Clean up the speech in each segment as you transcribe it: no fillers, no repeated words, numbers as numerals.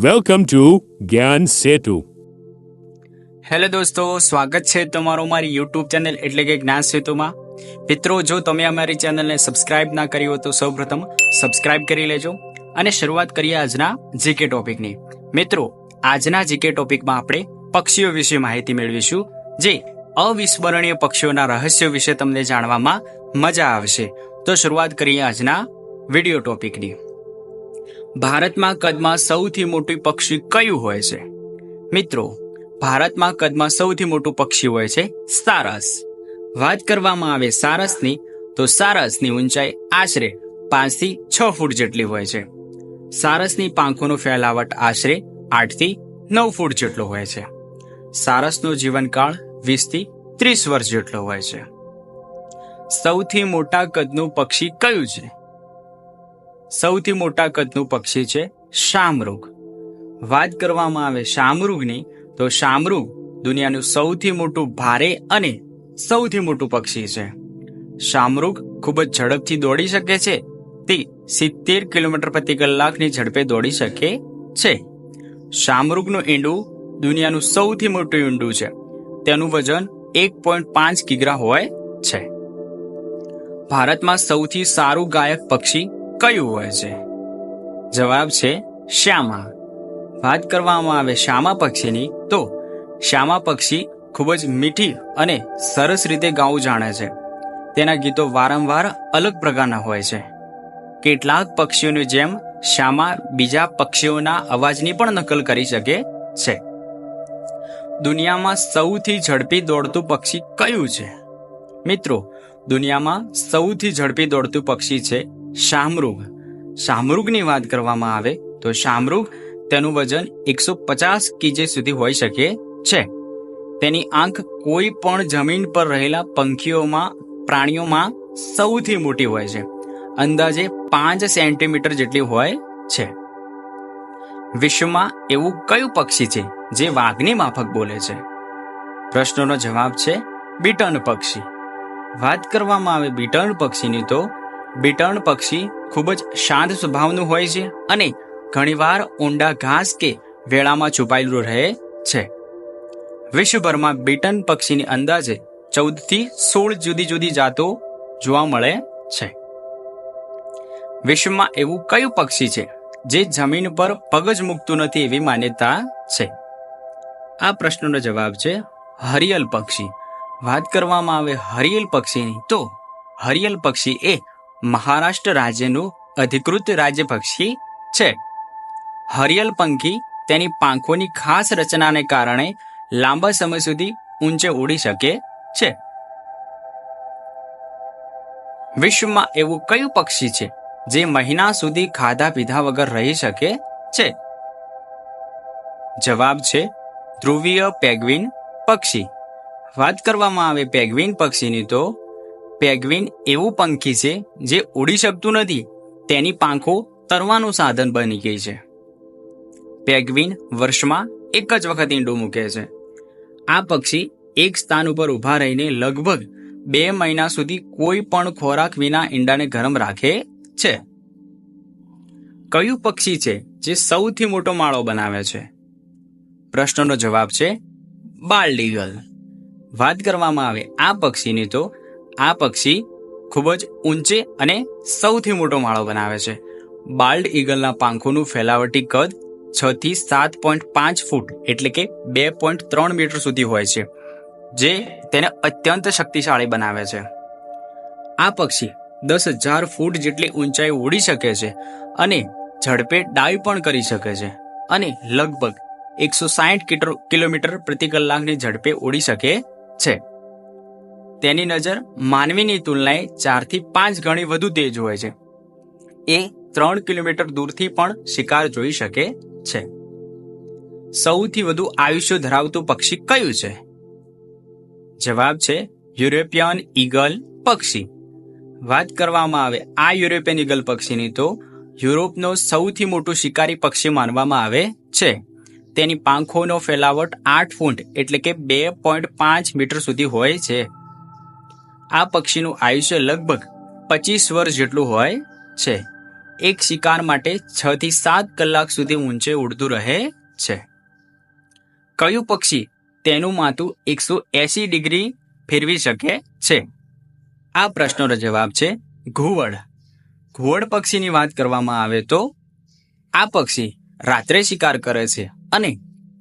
Welcome to જ્ઞાન સેતુ. Hello દોસ્તો, સ્વાગત છે તમારું મારી યુટ્યુબ ચેનલ એટલે કે જ્ઞાન સેતુમાં. મિત્રો, જો તમે અમારી ચેનલને સબસ્ક્રાઇબ ના કરી હોય તો સૌપ્રથમ સબસ્ક્રાઇબ કરી લેજો અને શરૂઆત કરીએ આજના જીકે ટોપિકની. મિત્રો, આજના જીકે ટોપિકમાં આપણે પક્ષીઓ વિશે માહિતી મેળવીશું, જે અવિસ્મરણીય પક્ષીઓના રહસ્યો વિશે તમને જાણવામાં મજા આવશે. તો શરૂઆત કરીએ આજના વિડીયો ટોપિકની. ભારતમાં કદમાં સૌથી મોટું પક્ષી કયું હોય છે? મિત્રો, ભારતમાં કદમાં સૌથી મોટું પક્ષી હોય છે સારસ. વાત કરવામાં આવે સારસની, તો સારસની ઊંચાઈ આશરે 5 થી 6 ફૂટ જેટલી હોય છે. સારસની પાંખોનો ફેલાવટ આશરે 8 થી 9 ફૂટ જેટલો હોય છે. સારસનો જીવનકાળ 20 થી 30 વર્ષ જેટલો હોય છે. સૌથી મોટા કદનું પક્ષી કયું છે? સૌથી મોટા કદનું પક્ષી છે શામૃગ. વાત કરવામાં આવે શામૃગની, તો શામૃગ દુનિયાનું સૌથી મોટું ભારે અને સૌથી મોટું પક્ષી છે. શામૃગ ખૂબ જ ઝડપથી દોડી શકે છે. તે 70 કિલોમીટર પ્રતિ કલાકની ઝડપે દોડી શકે છે. શામૃગનું ઈંડું દુનિયાનું સૌથી મોટું ઈંડું છે. તેનું વજન 1.5 કિગ્રા હોય છે. ભારતમાં સૌથી સારું ગાયક પક્ષી કયું હોય છે? જવાબ છે શ્યામા. વાત કરવામાં આવે શ્યામા પક્ષીની, તો શ્યામા પક્ષી ખૂબ જ મીઠી અને સરસ રીતે ગાવું જાણે છે. તેના ગીતો વારંવાર અલગ પ્રકારના હોય છે. કેટલાક પક્ષીઓની જેમ શ્યામા બીજા પક્ષીઓના અવાજની પણ નકલ કરી શકે છે. દુનિયામાં સૌથી ઝડપી દોડતું પક્ષી કયું છે? મિત્રો, દુનિયામાં સૌથી ઝડપી દોડતું પક્ષી છે શામૃગ. શામૃગની વાત કરવામાં આવે તો શામૃગ તેનું વજન 150 kg સુધી હોઈ શકે છે. તેની આંખ કોઈ પણ જમીન પર રહેલા પ્રાણીઓમાં સૌથી મોટી હોય છે. અંદાજે 5 સેન્ટીમીટર જેટલી હોય છે. વિશ્વમાં એવું કયું પક્ષી છે જે વાઘની માફક બોલે છે? પ્રશ્નનો જવાબ છે બીટર્ન પક્ષી. વાત કરવામાં આવે બીટર્ન પક્ષીની, તો બીટર્ન પક્ષી ખૂબ જ શાંત સ્વભાવનું હોય છે અને ઘણીવાર ઊંડા ઘાસ કે વેળામાં છુપાયેલું રહે છે. વિશ્વભરમાં બીટર્ન પક્ષીની અંદાજે 14 થી 16 જુદી જુદી જાતો જોવા મળે છે. વિશ્વમાં એવું કયું પક્ષી છે જે જમીન પર પગ જ મૂકતું નથી એવી માન્યતા છે? આ પ્રશ્નનો જવાબ છે હરિયલ પક્ષી. વાત કરવામાં આવે હરિયલ પક્ષીની, તો હરિયલ પક્ષી એ મહારાષ્ટ્ર રાજ્યનું અધિકૃત રાજ્ય પક્ષી છે. હરિયલ પંખી તેની પાંખોની ખાસ રચનાને કારણે લાંબા સમય સુધી ઊંચે ઉડી શકે છે. વિશ્વમાં એવું કયું પક્ષી છે જે મહિના સુધી ખાધા પીધા વગર રહી શકે છે? જવાબ છે ધ્રુવીય પેંગ્વિન પક્ષી. વાત કરવામાં આવે પેંગ્વિન પક્ષીની, તો પેંગ્વિન એવું પંખી છે જે ઉડી શકતું નથી. તેની પાંખો તરવાનું સાધન બની ગઈ છે. પેંગ્વિન વર્ષમાં એક જ વખત ઈંડું મૂકે છે. આ પક્ષી એક સ્થાન ઉપર ઊભા રહીને લગભગ 2 મહિના સુધી કોઈ પણ ખોરાક વિના ઈંડાને ગરમ રાખે છે. કયું પક્ષી છે જે સૌથી મોટો માળો બનાવે છે? પ્રશ્નનો જવાબ છે બાલ્ડ ઈગલ. વાત કરવામાં આવે આ પક્ષીની, તો આ પક્ષી ખૂબ જ ઊંચે અને સૌથી મોટો માળો બનાવે છે. બાલ્ડ ઈગલના પાંખોનું ફેલાવટી કદ 6 થી 7.5 ફૂટ એટલે કે 2.3 મીટર સુધી હોય છે, જે તેને અત્યંત શક્તિશાળી બનાવે છે. આ પક્ષી 10,000 ફૂટ જેટલી ઊંચાઈ ઉડી શકે છે અને ઝડપે ડાઇવ પણ કરી શકે છે અને લગભગ 160 કિલોમીટર પ્રતિ કલાકની ઝડપે ઉડી શકે છે. તેની નજર માનવીની તુલનાએ 4 થી 5 ગણી વધુ તેજ હોય છે. એ 3 કિલોમીટર દૂરથી પણ શિકાર જોઈ શકે છે. સૌથી વધુ આયુષ્ય ધરાવતું પક્ષી કયું છે? જવાબ છે યુરોપિયન ઈગલ પક્ષી. વાત કરવામાં આવે આ યુરોપિયન ઈગલ પક્ષીની, તો યુરોપનો સૌથી મોટું શિકારી પક્ષી માનવામાં આવે છે. તેની પાંખોનો ફેલાવટ 8 ફૂટ એટલે કે 2.5 મીટર સુધી હોય છે. આ પક્ષીનું આયુષ્ય લગભગ 25 વર્ષ જેટલું હોય છે. એક શિકાર માટે 6 થી 7 કલાક સુધી ઊંચે ઉડતું રહે છે? કયું પક્ષી તેનું માથું 180 ડિગ્રી ફેરવી શકે છે? આ પ્રશ્નનો જવાબ છે ઘુવડ. ઘુવડ પક્ષીની વાત કરવામાં આવે તો આ પક્ષી રાત્રે શિકાર કરે છે અને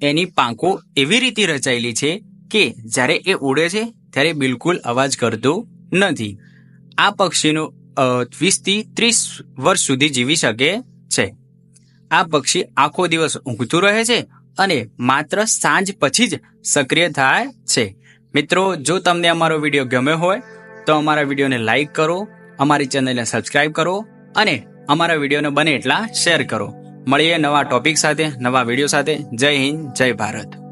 એની પાંખો એવી રીતે રચાયેલી છે કે જ્યારે એ ઉડે છે ત્યારે બિલકુલ અવાજ કરતું નથી. આ પક્ષીનું 20 થી 30 વર્ષ સુધી જીવી શકે છે. આ પક્ષી આખો દિવસ ઊંઘતું રહે છે અને માત્ર સાંજ પછી જ સક્રિય થાય છે. મિત્રો, જો તમને અમારો વિડીયો ગમ્યો હોય તો અમારા વિડીયોને લાઈક કરો, અમારી ચેનલને સબસ્ક્રાઈબ કરો અને અમારા વિડીયોને બને એટલા શેર કરો. મળીએ નવા ટોપિક સાથે, નવા વિડીયો સાથે. જય હિન્દ, જય ભારત.